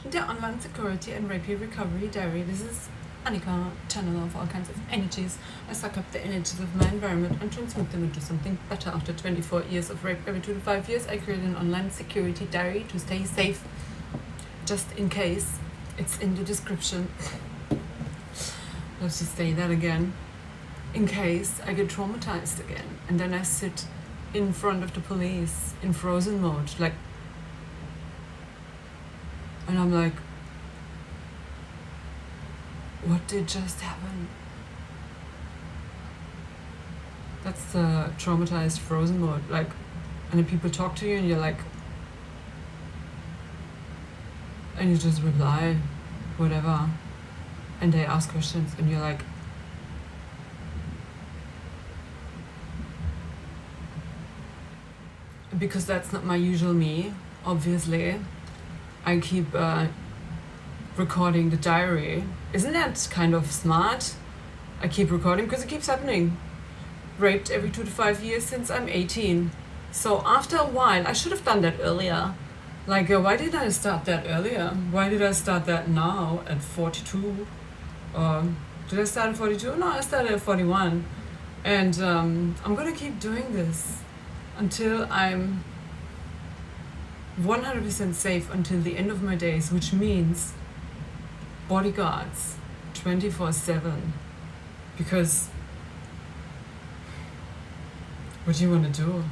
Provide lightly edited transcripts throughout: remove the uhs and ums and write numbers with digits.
the online security and rape recovery diary. This is Annika, channel of all kinds of energies. I suck up the energies of my environment and transmute them into something better. After 24 years of rape every 2 to 5 years, I created an online security diary to stay safe. Just in case, it's in the description. Let's just say that again. In case I get traumatized again, and then I sit in front of the police in frozen mode, like, and I'm like, what did just happen? That's the traumatized frozen mode. Like, and then people talk to you and you're like, and you just reply whatever, and they ask questions and you're like, because that's not my usual me, obviously, I keep recording the diary. Isn't that kind of smart? I keep recording because it keeps happening. Raped every 2 to 5 years since I'm 18. So after a while, I should have done that earlier. Like, why did I start that earlier? Why did I start that now at 42? Did I start at 42? No, I started at 41. And I'm gonna keep doing this until I'm 100% safe until the end of my days, which means bodyguards 24/7. Because what do you want to do?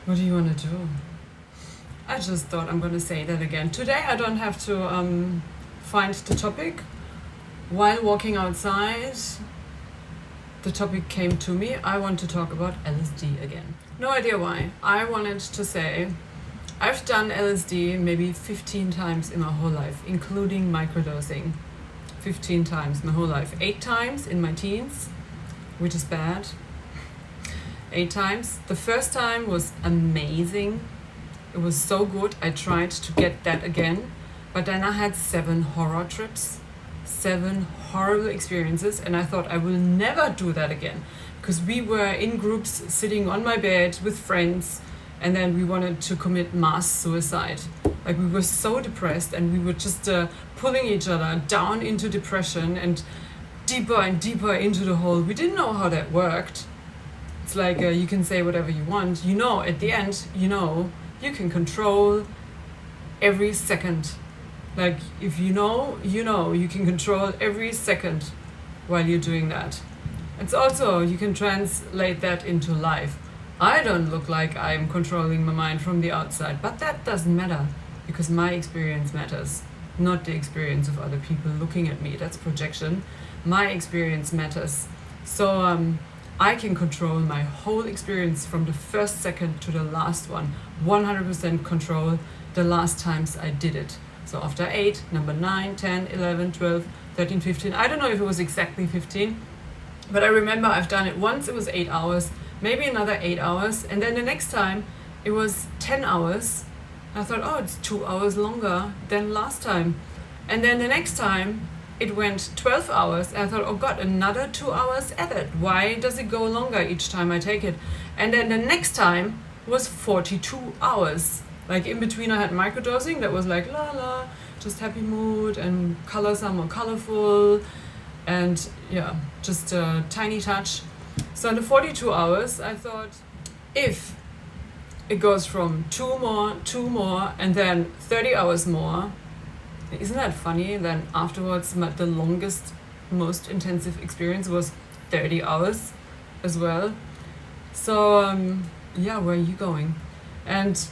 What do you want to do? I just thought I'm gonna say that again. Today I don't have to find the topic. While walking outside, the topic came to me. I want to talk about LSD again. No idea why. I wanted to say I've done LSD maybe 15 times in my whole life, including microdosing. 15 times my whole life. 8 times in my teens, which is bad. 8 times. The first time was amazing. It was so good. I tried to get that again, but then I had 7 horror trips, 7 horrible experiences, and I thought I will never do that again, because we were in groups sitting on my bed with friends, and then we wanted to commit mass suicide. Like, we were so depressed, and we were just pulling each other down into depression and deeper into the hole. We didn't know how that worked. It's like you can say whatever you want. You know, at the end, you can control every second. Like, if you know, you can control every second while you're doing that. It's also, you can translate that into life. I don't look like I'm controlling my mind from the outside, but that doesn't matter, because my experience matters, not the experience of other people looking at me. That's projection. My experience matters. So I can control my whole experience from the first second to the last one. 100% control the last times I did it. So after 8, number 9, 10, 11, 12, 13, 15. I don't know if it was exactly 15, but I remember I've done it once. It was 8 hours, maybe another 8 hours. And then the next time it was 10 hours. I thought, oh, it's 2 hours longer than last time. And then the next time it went 12 hours. And I thought, oh God, another 2 hours added. Why does it go longer each time I take it? And then the next time was 42 hours. Like, in between I had microdosing that was like la la, just happy mood, and colors are more colorful, and yeah, just a tiny touch. So in the 42 hours I thought, if it goes from 2 more, and then 30 hours more, isn't that funny? Then afterwards the longest, most intensive experience was 30 hours as well. So yeah, where are you going? And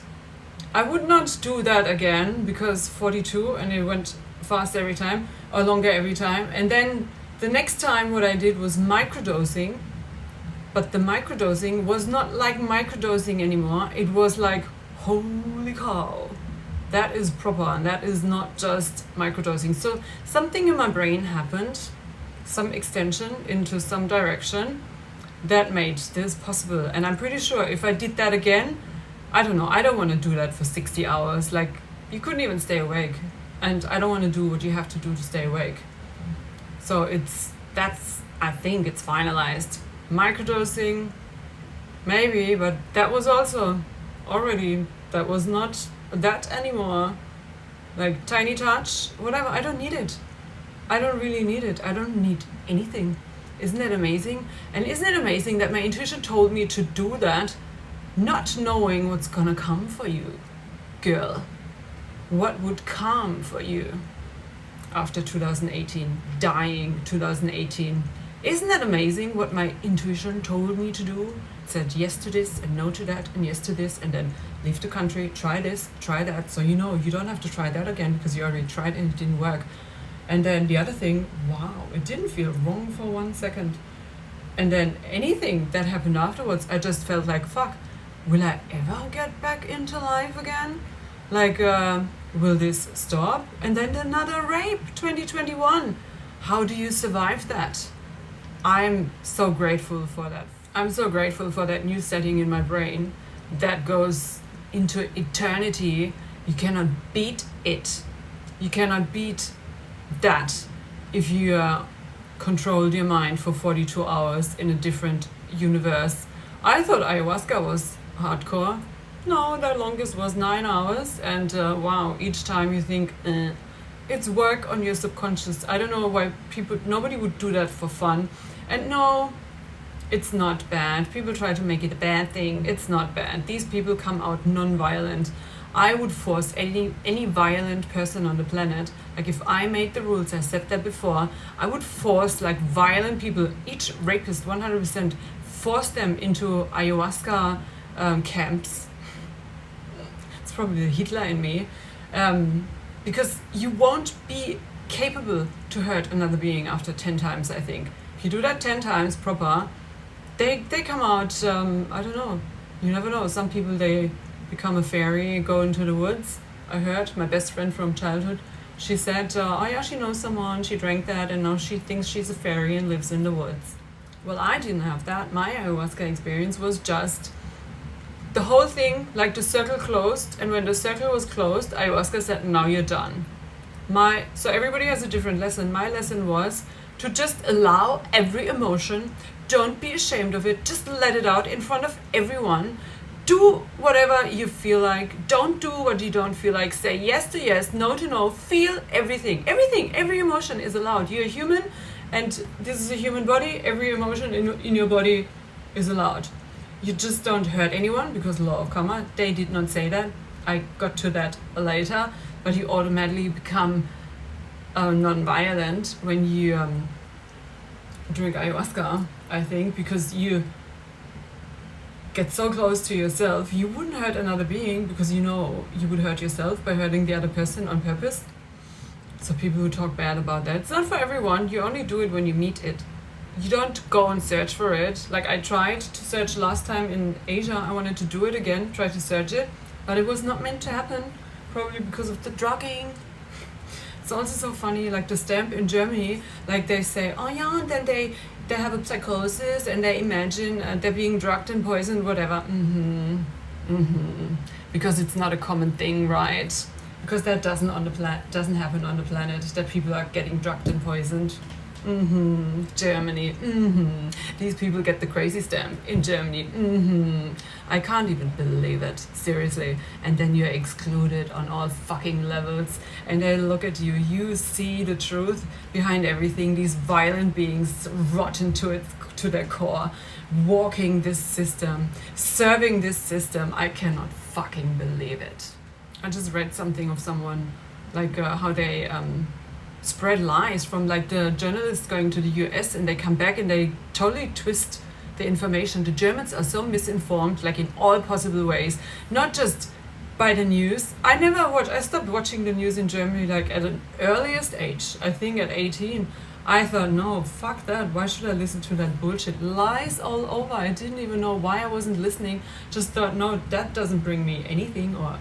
I would not do that again, because 42, and it went fast every time, or longer every time. And then the next time what I did was microdosing, but the microdosing was not like microdosing anymore. It was like, holy cow, that is proper, and that is not just microdosing. So something in my brain happened, some extension into some direction that made this possible. And I'm pretty sure if I did that again, I don't know, I don't want to do that for 60 hours. Like, you couldn't even stay awake. And I don't want to do what you have to do to stay awake. So I think it's finalized. Microdosing, maybe, but that was also already, that was not that anymore. like tiny touch, whatever. I don't need it. I don't really need it. I don't need anything. Isn't that amazing? And isn't it amazing that my intuition told me to do that, not knowing what's gonna come for you, girl? What would come for you after 2018, dying 2018? Isn't that amazing what my intuition told me to do? It said yes to this and no to that and yes to this, and then leave the country, try this, try that. So you know you don't have to try that again because you already tried and it didn't work. And then the other thing, wow, it didn't feel wrong for 1 second. And then anything that happened afterwards, I just felt like, fuck, will I ever get back into life again? Like, will this stop? And then another rape, 2021. How do you survive that? I'm so grateful for that. I'm so grateful for that new setting in my brain that goes into eternity. You cannot beat it. You cannot beat that if you controlled your mind for 42 hours in a different universe. I thought ayahuasca was hardcore. No, the longest was 9 hours, and wow, each time you think, it's work on your subconscious. I don't know why nobody would do that for fun. And no, it's not bad. People try to make it a bad thing. It's not bad. These people come out non-violent. I would force any violent person on the planet, like if I made the rules, I said that before, I would force like violent people, each rapist 100%, force them into ayahuasca camps. It's probably the Hitler in me, because you won't be capable to hurt another being after 10 times, I think. If you do that 10 times proper, they come out, I don't know, you never know. Some people, they become a fairy, go into the woods. I heard my best friend from childhood, she said, oh yeah, she knows someone, she drank that, and now she thinks she's a fairy and lives in the woods. Well, I didn't have that. My ayahuasca experience was just the whole thing, like the circle closed, and when the circle was closed, ayahuasca said, now you're done. So everybody has a different lesson. My lesson was to just allow every emotion, don't be ashamed of it, just let it out in front of everyone. Do whatever you feel like. Don't do what you don't feel like. Say yes to yes, no to no. Feel everything. Everything. Every emotion is allowed. You're a human, and this is a human body. Every emotion in your body is allowed. You just don't hurt anyone, because law of karma, they did not say that. I got to that later. But you automatically become non-violent when you drink ayahuasca, I think, because you get so close to yourself. You wouldn't hurt another being, because you know you would hurt yourself by hurting the other person on purpose. So people who talk bad about that, it's not for everyone. You only do it when you meet it. You don't go and search for it. Like I tried to search last time in Asia. I wanted to do it again, try to search it, but it was not meant to happen, probably because of the drugging. It's also so funny, like the stamp in Germany, like they say, oh yeah, and then they have a psychosis and they imagine they're being drugged and poisoned, whatever. Because it's not a common thing, right? Because that doesn't happen on the planet, that people are getting drugged and poisoned. Germany. These people get the crazy stamp in Germany. I can't even believe it, seriously. And then you're excluded on all fucking levels, and they look at you. You see the truth behind everything. These violent beings, rotten to their core, walking this system, serving this system. I cannot fucking believe it. I just read something of someone, like how they spread lies from like the journalists going to the US, and they come back and they totally twist the information. The Germans are so misinformed, like in all possible ways, not just by the news. I stopped watching the news in Germany like at an earliest age, I think at 18. I thought, no, fuck that, why should I listen to that bullshit? Lies all over. I didn't even know why I wasn't listening. Just thought, no, that doesn't bring me anything or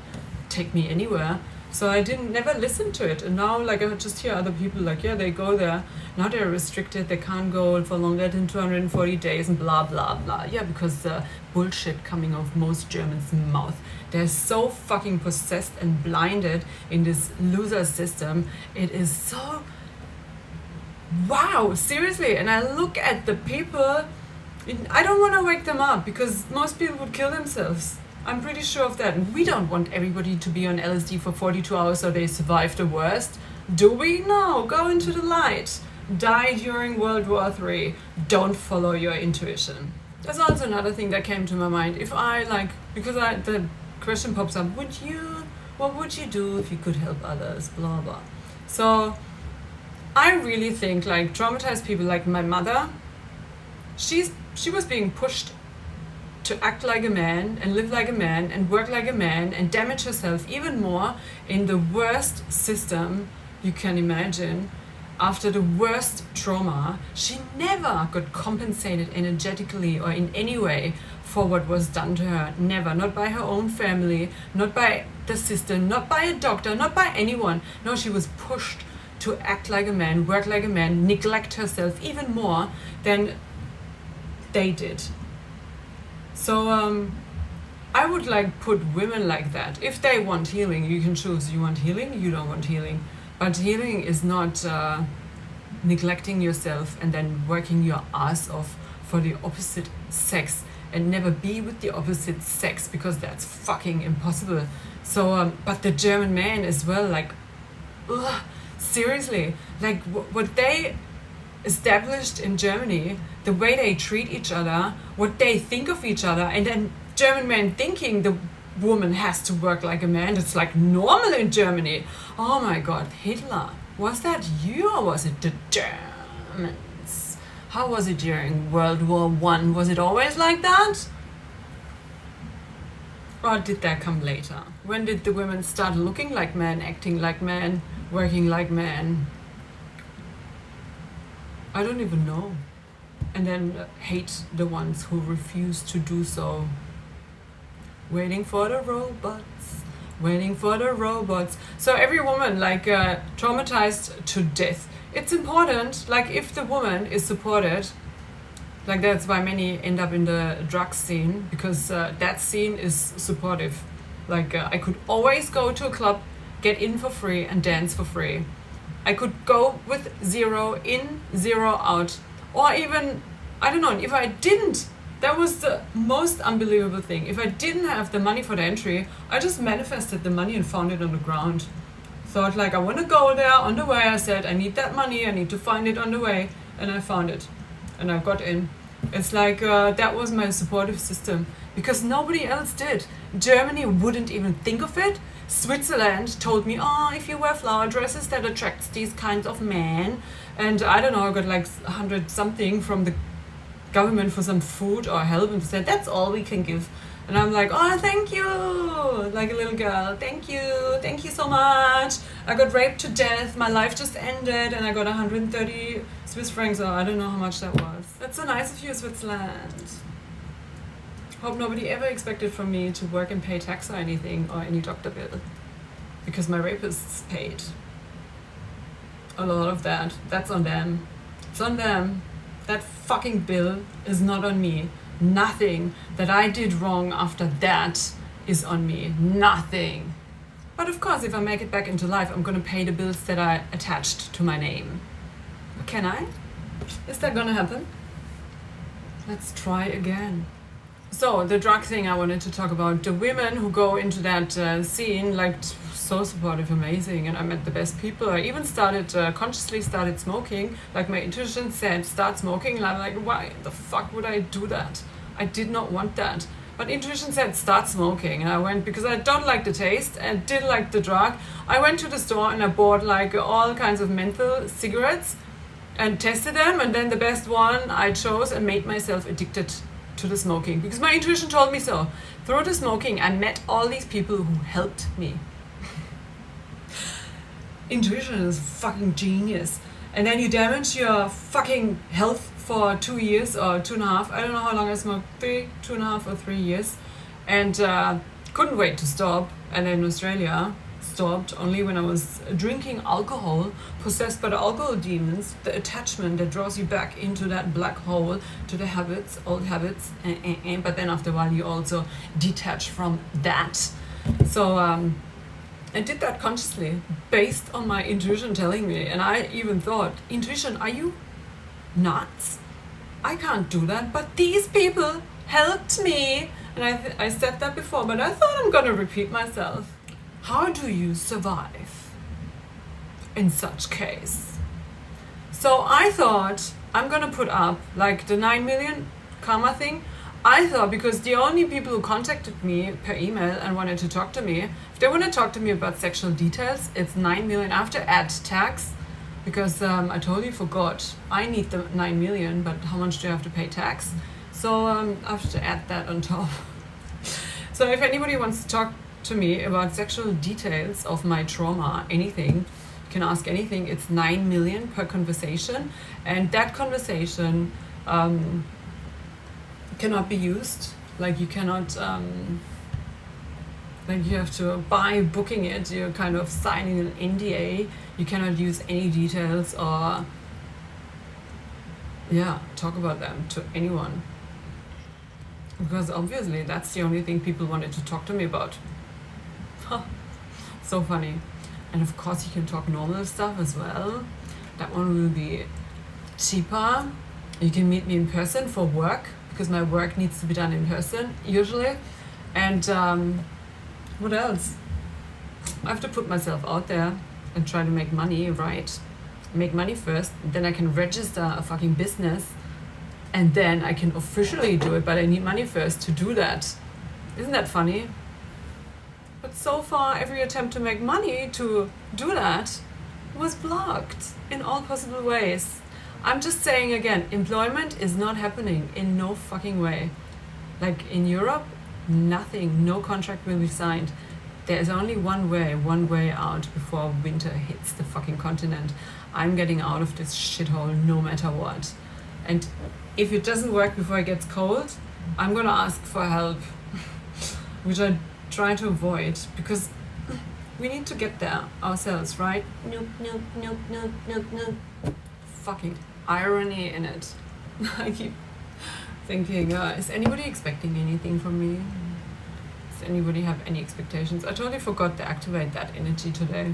take me anywhere. So I never listened to it. And now, like, I just hear other people like, yeah, they go there. Now they're restricted. They can't go for longer than 240 days and blah, blah, blah. Yeah, because the bullshit coming off most Germans' mouth. They're so fucking possessed and blinded in this loser system. It is so... Wow, seriously. And I look at the people... I don't want to wake them up, because most people would kill themselves. I'm pretty sure of that. We don't want everybody to be on LSD for 42 hours so they survive the worst. Do we? No. Go into the light. Die during World War III. Don't follow your intuition. That's also another thing that came to my mind. If I because the question pops up, what would you do if you could help others? Blah, blah. So I really think traumatized people like my mother, she was being pushed to act like a man and live like a man and work like a man and damage herself even more in the worst system you can imagine. After the worst trauma, she never got compensated energetically or in any way for what was done to her. Never. Not by her own family, not by the system, not by a doctor, not by anyone. No, she was pushed to act like a man, work like a man, neglect herself even more than they did. So I would put women like that. If they want healing, you can choose. You want healing, you don't want healing. But healing is not neglecting yourself and then working your ass off for the opposite sex and never be with the opposite sex, because that's fucking impossible. So, but the German man as well, ugh, seriously, what they established in Germany, the way they treat each other, what they think of each other, and then German men thinking the woman has to work like a man. It's normal in Germany. Oh my God, Hitler. Was that you or was it the Germans? How was it during World War I? Was it always like that? Or did that come later? When did the women start looking like men, acting like men, working like men? I don't even know. And then hate the ones who refuse to do so. Waiting for the robots, waiting for the robots. So every woman traumatized to death. It's important, if the woman is supported, that's why many end up in the drug scene, because that scene is supportive. I could always go to a club, get in for free and dance for free. I could go with 0 in, 0 out. Or even, I don't know, if I didn't, that was the most unbelievable thing. If I didn't have the money for the entry, I just manifested the money and found it on the ground. Thought I want to go there on the way. I said, I need that money, I need to find it on the way. And I found it. And I got in. It's that was my supportive system. Because nobody else did. Germany wouldn't even think of it. Switzerland told me, if you wear flower dresses, that attracts these kinds of men. And I don't know, I got 100 something from the government for some food or help, and said that's all we can give. And I'm thank you, like a little girl, thank you so much. I got raped to death, my life just ended, and I got 130 Swiss francs, or I don't know how much that was. That's so nice of you, Switzerland. Hope nobody ever expected from me to work and pay tax or anything, or any doctor bill, because my rapists paid a lot of that. That's on them. It's on them. That fucking bill is not on me. Nothing that I did wrong after that is on me. Nothing. But of course, if I make it back into life, I'm gonna pay the bills that are attached to my name. Can I? Is that gonna happen? Let's try again. So, the drug thing I wanted to talk about. The women who go into that scene, so supportive, amazing, and I met the best people. I even consciously started smoking. My intuition said, start smoking, and I'm why the fuck would I do that? I did not want that. But intuition said, start smoking, and I went, because I don't like the taste and didn't like the drug. I went to the store and I bought all kinds of menthol cigarettes and tested them, and then the best one I chose and made myself addicted to the smoking, because my intuition told me so. Through the smoking, I met all these people who helped me. Intuition is fucking genius. And then you damage your fucking health for 2 years or 2.5. I don't know how long I smoked, 2.5 or 3 years. And couldn't wait to stop. And then in Australia, stopped only when I was drinking alcohol, possessed by the alcohol demons, the attachment that draws you back into that black hole, to the habits, old habits. But then after a while you also detach from that. So I did that consciously, based on my intuition telling me. And I even thought, intuition, are you nuts? I can't do that. But these people helped me. And I said that before, but I thought I'm gonna repeat myself. How do you survive in such case? So I thought I'm gonna put up like the 9 million karma thing. I thought because the only people who contacted me per email and wanted to talk to me, if they want to talk to me about sexual details, it's 9 million after ad tax. Because I totally forgot. I need the 9 million, but how much do you have to pay tax? So I have to add that on top. So if anybody wants to talk to me about sexual details of my trauma, anything, you can ask anything. It's 9 million per conversation. And that conversation cannot be used. Like you cannot, like you have to, by booking it, you're kind of signing an NDA. You cannot use any details or, yeah, talk about them to anyone. Because obviously that's the only thing people wanted to talk to me about. So funny. And of course you can talk normal stuff as well. That one will be cheaper. You can meet me in person for work, because my work needs to be done in person, usually. And what else? I have to put myself out there and try to make money, right? Make money first, then I can register a fucking business, and then I can officially do it, but I need money first to do that. Isn't that funny? But so far, every attempt to make money to do that was blocked in all possible ways. I'm just saying again, employment is not happening in no fucking way. Like in Europe, nothing, no contract will be signed. There's only one way out before winter hits the fucking continent. I'm getting out of this shithole no matter what. And if it doesn't work before it gets cold, I'm gonna ask for help, which I try to avoid, because we need to get there ourselves, right? Nope. Fucking irony in it. I keep thinking, is anybody expecting anything from me? Does anybody have any expectations? I totally forgot to activate that energy today.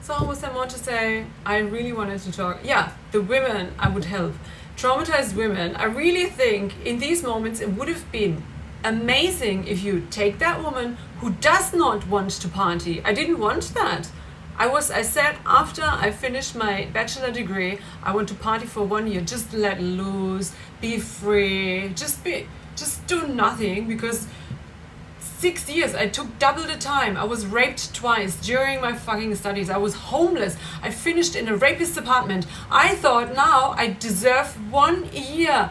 So was there more to say? I really wanted to talk. Yeah, the women I would help. Traumatized women. I really think in these moments it would have been amazing if you take that woman who does not want to party. I didn't want that. I said after I finished my bachelor degree, I want to party for 1 year, just let loose, be free, just do nothing, because 6 years, I took double the time. I was raped twice during my fucking studies. I was homeless. I finished in a rapist's apartment. I thought now I deserve 1 year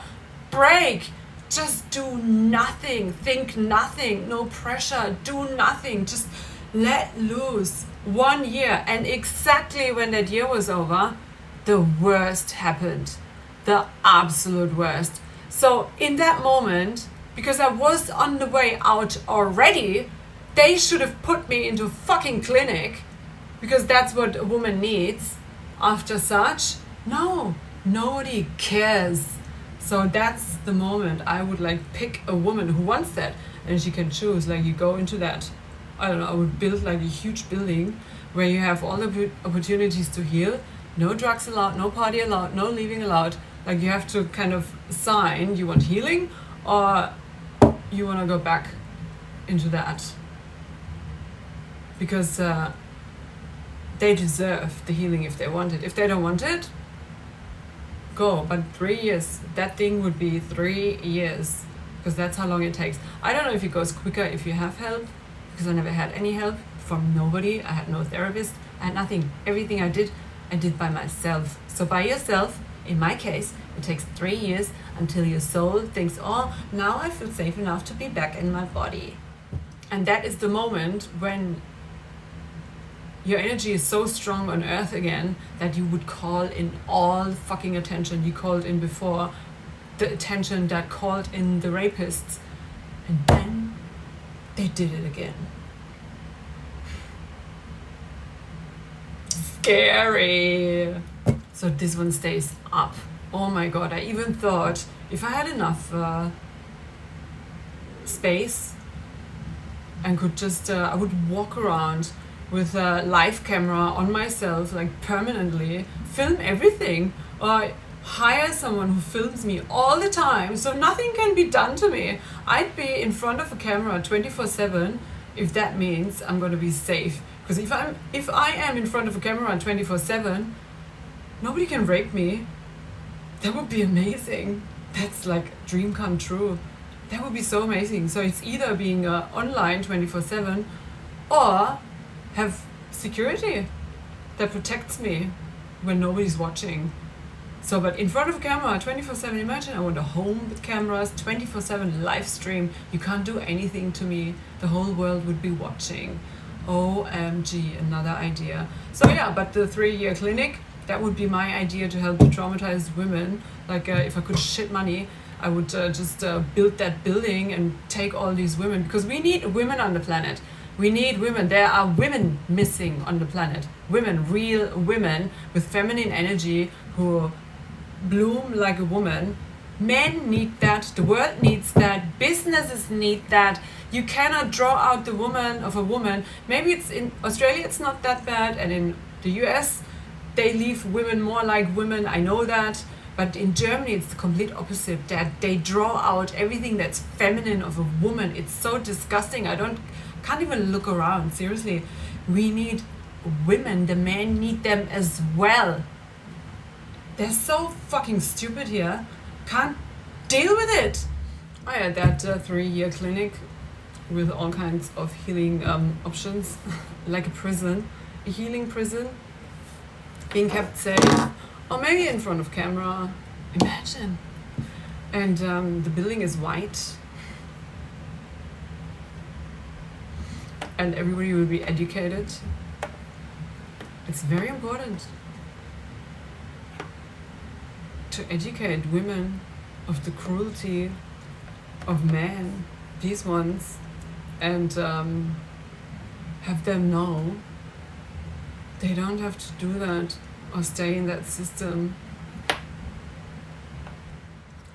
break. Just do nothing, think nothing, no pressure, do nothing, just let loose. 1 year, and exactly when that year was over, the worst happened. The absolute worst. So in that moment, because I was on the way out already, they should have put me into a fucking clinic, because that's what a woman needs after such. No, nobody cares. So that's the moment I would like pick a woman who wants that, and she can choose. Like you go into that, I don't know, I would build like a huge building where you have all the opportunities to heal. No drugs allowed, no party allowed, no leaving allowed. Like you have to kind of sign you want healing or you want to go back into that. Because they deserve the healing if they want it. If they don't want it, go. But 3 years, that thing would be 3 years, because that's how long it takes. I don't know if it goes quicker if you have help, because I never had any help from nobody. I had no therapist. I had nothing. Everything I did by myself. So by yourself, in my case, it takes 3 years until your soul thinks, oh, now I feel safe enough to be back in my body. And that is the moment when your energy is so strong on earth again that you would call in all fucking attention you called in before, the attention that called in the rapists. And then they did it again. Scary. So this one stays up. Oh my god, I even thought if I had enough space and could just, I would walk around with a live camera on myself, like permanently, film everything. Or hire someone who films me all the time so nothing can be done to me. I'd be in front of a camera 24/7 if that means I'm going to be safe. Because if I am in front of a camera 24/7, nobody can rape me. That would be amazing. That's like a dream come true. That would be so amazing. So it's either being online 24/7 or have security that protects me when nobody's watching. So, but in front of a camera 24/7, imagine I want a home with cameras, 24/7 live stream. You can't do anything to me. The whole world would be watching. OMG, another idea. So yeah, but the 3-year clinic, that would be my idea to help traumatized women. Like if I could shit money, I would just build that building and take all these women, because we need women on the planet. We need women. There are women missing on the planet. Women, real women with feminine energy who bloom like a woman. Men need that. The world needs that. Businesses need that. You cannot draw out the woman of a woman. Maybe it's in Australia, it's not that bad, and in the US, they leave women more like women. I know that. But in Germany, it's the complete opposite. That they draw out everything that's feminine of a woman. It's so disgusting. Can't even look around. Seriously, we need women. The men need them as well. They're so fucking stupid here. Can't deal with it. I had that 3-year clinic with all kinds of healing options, like a prison, a healing prison, being kept safe, or maybe in front of camera. Imagine. And the building is white. And everybody will be educated. It's very important to educate women of the cruelty of men, these ones, and have them know they don't have to do that or stay in that system.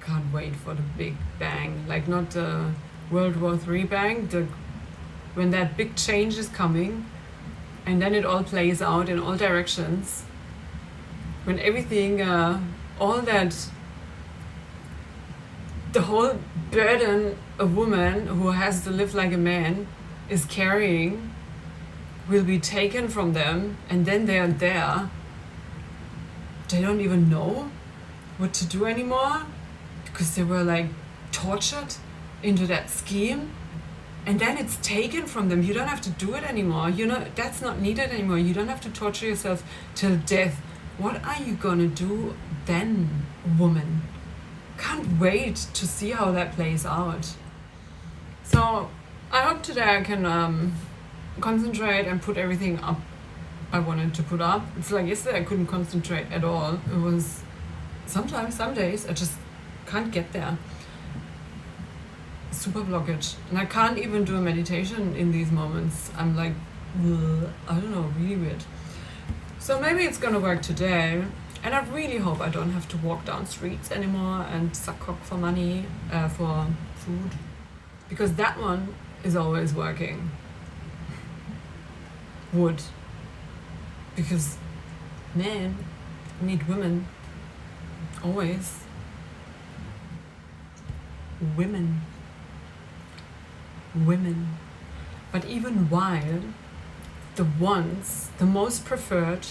Can't wait for the big bang, like not the World War III bang, when that big change is coming, and then it all plays out in all directions, when everything, all that, the whole burden a woman who has to live like a man is carrying will be taken from them, and then they are there. They don't even know what to do anymore because they were like tortured into that scheme. And then it's taken from them. You don't have to do it anymore. That's not needed anymore. You don't have to torture yourself till death. What are you gonna do then, woman? Can't wait to see how that plays out. So I hope today I can concentrate and put everything up I wanted to put up. It's like yesterday I couldn't concentrate at all. It was some days I just can't get there. Super blockage, and I can't even do a meditation in these moments. I'm like, I don't know, really weird. So maybe it's gonna work today, and I really hope I don't have to walk down streets anymore and suck cock for money, for food, because that one is always working. Would, because men need women, always. Women. But even while the most preferred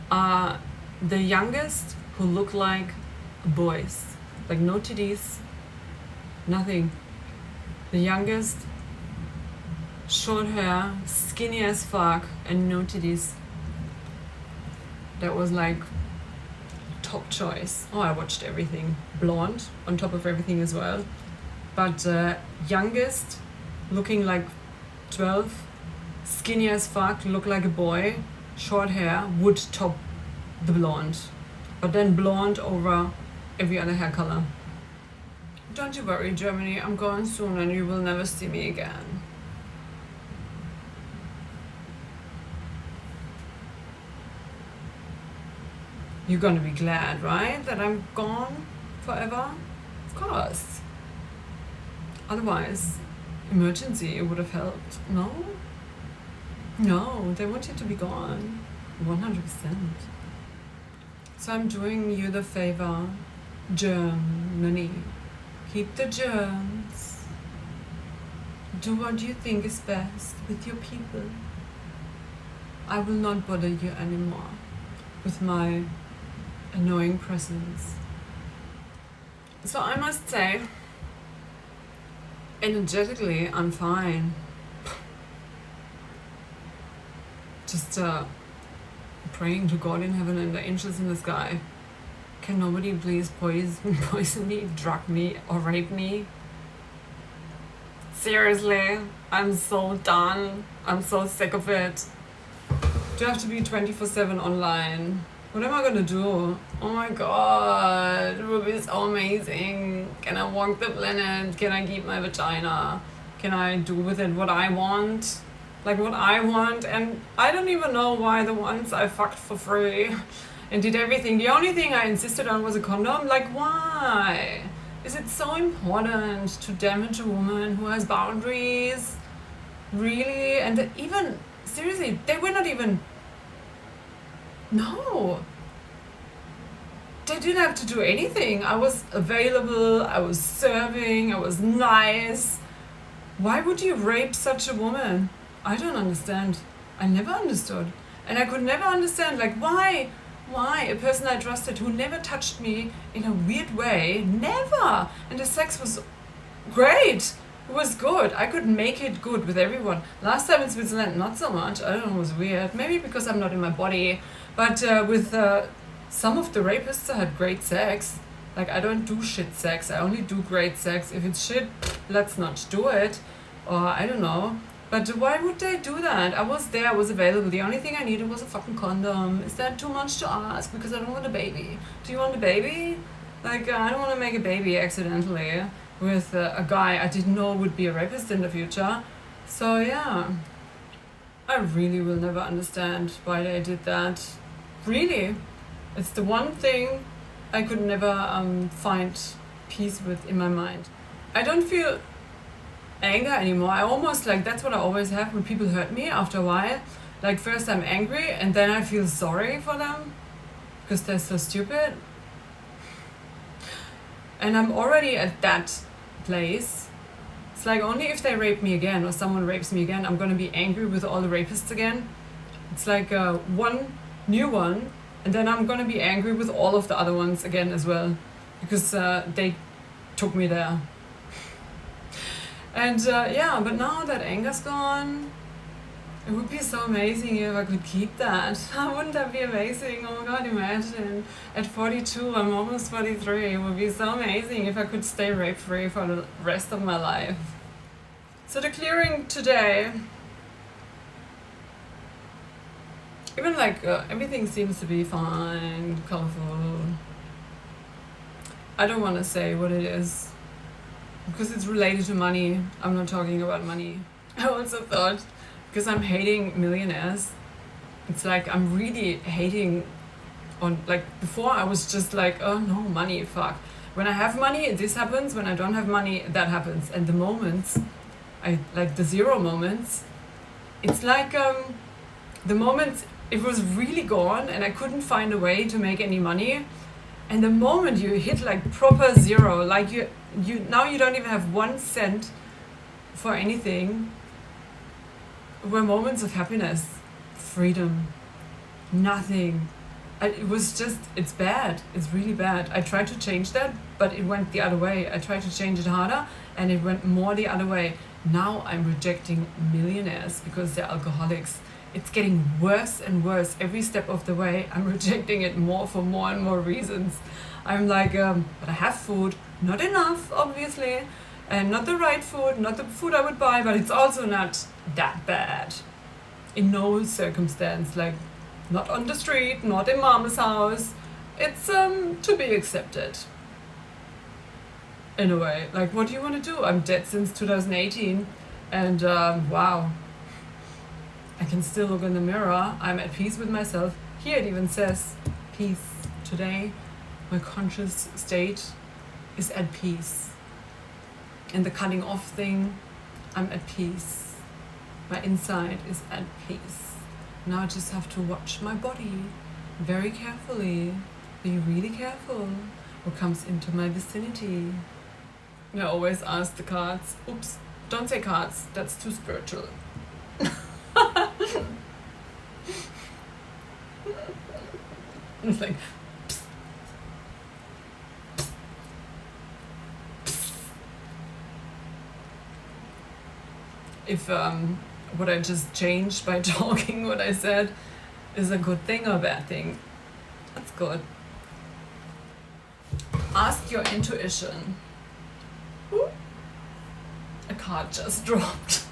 are the youngest who look like boys, like no titties, nothing. The youngest, short hair, skinny as fuck, and no titties. That was like top choice. Oh, I watched everything. Blonde on top of everything as well. But youngest, looking like 12, skinny as fuck, look like a boy, short hair, would top the blonde. But then blonde over every other hair color. Don't you worry, Germany, I'm going soon and you will never see me again. You're gonna be glad, right, that I'm gone forever? Of course. Otherwise, emergency, it would have helped. No, they want you to be gone. 100%. So I'm doing you the favor, Germany. Keep the germs. Do what you think is best with your people. I will not bother you anymore with my annoying presence. So I must say, energetically, I'm fine. Just praying to God in heaven and the angels in the sky. Can nobody please poison me, drug me, or rape me? Seriously, I'm so done. I'm so sick of it. Do I have to be 24/7 online? What am I gonna do? Oh my god, it will be so amazing. Can I walk the planet? Can I keep my vagina? Can I do with it what I want? Like what I want? And I don't even know why the ones I fucked for free and did everything. The only thing I insisted on was a condom. Like why? Is it so important to damage a woman who has boundaries? Really? And even, seriously, they were not even... No. They didn't have to do anything. I was available, I was serving, I was nice. Why would you rape such a woman? I don't understand. I never understood. And I could never understand, like, why a person I trusted who never touched me in a weird way, never. And the sex was great. It was good. I could make it good with everyone. Last time in Switzerland, not so much. I don't know, it was weird. Maybe because I'm not in my body. But with some of the rapists, I had great sex. Like, I don't do shit sex. I only do great sex. If it's shit, let's not do it. Or I don't know. But why would they do that? I was there, I was available. The only thing I needed was a fucking condom. Is that too much to ask? Because I don't want a baby. Do you want a baby? Like, I don't want to make a baby accidentally with a guy I didn't know would be a rapist in the future. So yeah, I really will never understand why they did that. Really. It's the one thing I could never find peace with in my mind. I don't feel anger anymore. I almost, like, that's what I always have when people hurt me after a while. Like, first I'm angry and then I feel sorry for them because they're so stupid. And I'm already at that place. It's like only if they rape me again or someone rapes me again, I'm gonna be angry with all the rapists again. It's like one new one, and then I'm gonna be angry with all of the other ones again as well, because they took me there. And yeah, but now that anger's gone, it would be so amazing if I could keep that. Wouldn't that be amazing? Oh my god, imagine. At 42, I'm almost 43. It would be so amazing if I could stay rape-free for the rest of my life. So the clearing today, even like everything seems to be fine, colorful. I don't want to say what it is, because it's related to money. I'm not talking about money. I also thought, because I'm hating millionaires, it's like I'm really hating on, like, before I was just like, oh no, money, fuck. When I have money, this happens. When I don't have money, that happens. And the moments, I like the zero moments, it's like the moments it was really gone and I couldn't find a way to make any money. And the moment you hit like proper zero, like you now you don't even have 1 cent for anything, were moments of happiness, freedom, nothing. It was just, it's bad. It's really bad. I tried to change that, but it went the other way. I tried to change it harder and it went more the other way. Now I'm rejecting millionaires because they're alcoholics. It's getting worse and worse every step of the way. I'm rejecting it more for more and more reasons. I'm like, but I have food, not enough, obviously, and not the right food, not the food I would buy, but it's also not that bad. In no circumstance, like not on the street, not in mama's house. It's to be accepted. In a way, like, what do you want to do? I'm dead since 2018, and wow. I can still look in the mirror. I'm at peace with myself. Here it even says, peace. Today, my conscious state is at peace. And the cutting off thing, I'm at peace. My inside is at peace. Now I just have to watch my body very carefully Be really careful who comes into my vicinity. I always ask the cards, oops, don't say cards, that's too spiritual. It's like, psst, psst, psst. If what I just changed by talking what I said is a good thing or bad thing, that's good. Ask your intuition. Ooh. A card just dropped.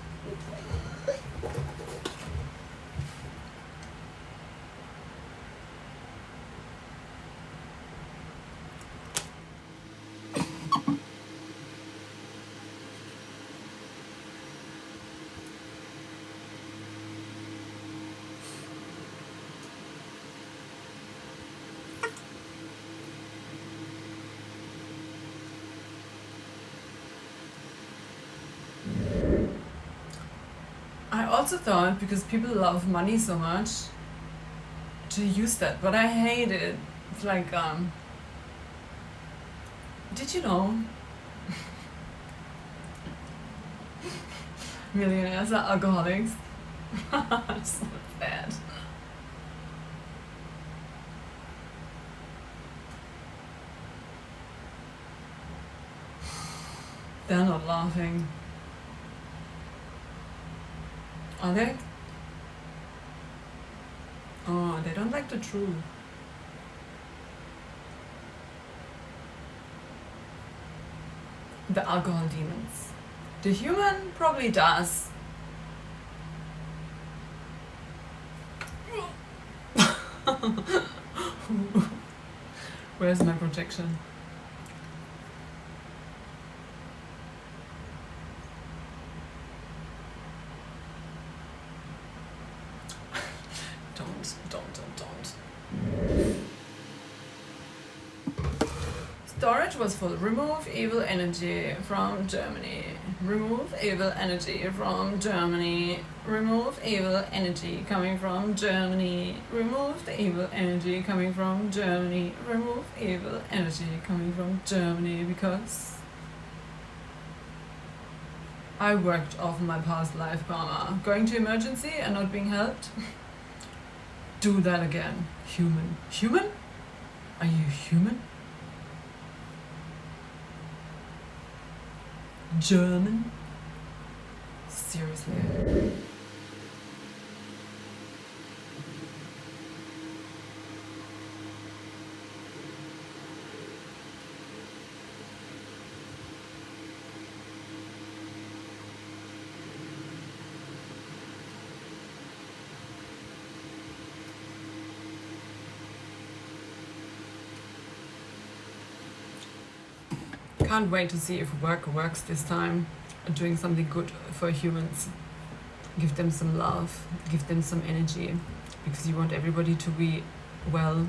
I also thought, because people love money so much, to use that, but I hate it. It's like, did you know millionaires are alcoholics? It's not bad. They're not laughing. Are they? Oh, they don't like the truth. The alcohol demons. The human probably does. Where's my projection? Don't. Storage was full. Remove evil energy from Germany. Remove evil energy from Germany. Remove evil energy coming from Germany. Remove the evil energy coming from Germany. Remove evil energy coming from Germany, because I worked off my past life karma. Going to emergency and not being helped? Do that again. Human. Human? Are you human? German? Seriously? Can't wait to see if work works this time. Doing something good for humans. Give them some love, give them some energy, because you want everybody to be well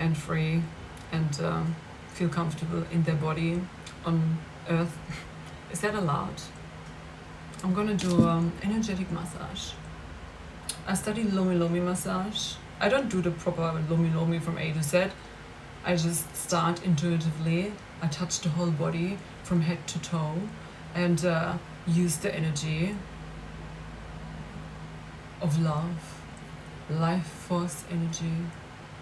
and free and feel comfortable in their body on earth. Is that allowed? I'm gonna do energetic massage. I study Lomi Lomi massage. I don't do the proper Lomi Lomi from A to Z. I just start intuitively. I touch the whole body from head to toe and use the energy of love, life force energy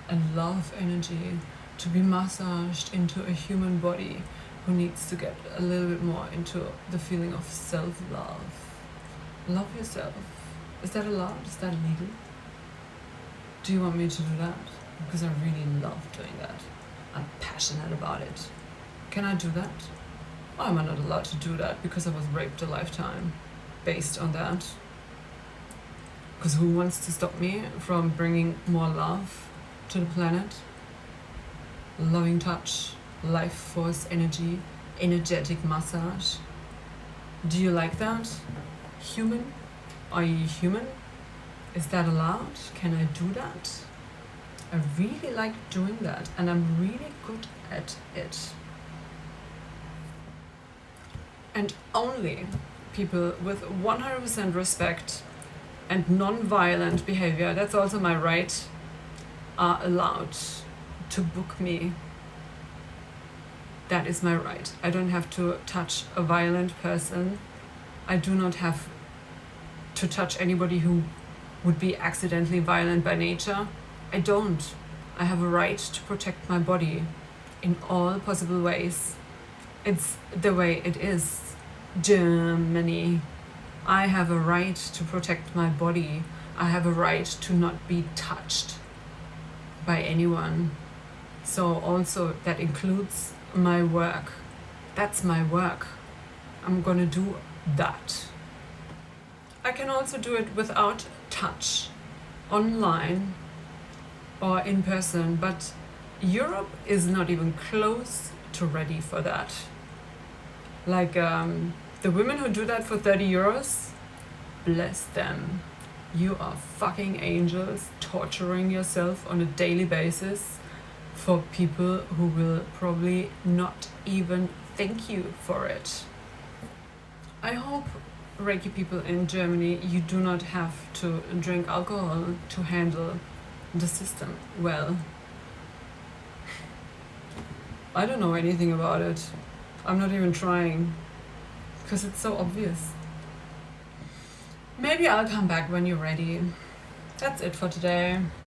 and love energy to be massaged into a human body who needs to get a little bit more into the feeling of self-love. Love yourself. Is that allowed? Is that legal? Do you want me to do that? Because I really love doing that. I'm passionate about it. Can I do that? Why am I not allowed to do that? Because I was raped a lifetime based on that. Because who wants to stop me from bringing more love to the planet? Loving touch, life force energy, energetic massage. Do you like that? Human? Are you human? Is that allowed? Can I do that? I really like doing that, and I'm really good at it. And only people with 100% respect and non-violent behavior, that's also my right, are allowed to book me. That is my right. I don't have to touch a violent person. I do not have to touch anybody who would be accidentally violent by nature. I don't. I have a right to protect my body in all possible ways. It's the way it is. Germany. I have a right to protect my body. I have a right to not be touched by anyone. So also that includes my work. That's my work. I'm gonna do that. I can also do it without touch, online or in person, but Europe is not even close to ready for that. Like the women who do that for 30 euros, bless them. You are fucking angels torturing yourself on a daily basis for people who will probably not even thank you for it. I hope, Reiki people in Germany, you do not have to drink alcohol to handle the system well. I don't know anything about it. I'm not even trying, because it's so obvious. Maybe I'll come back when you're ready. That's it for today.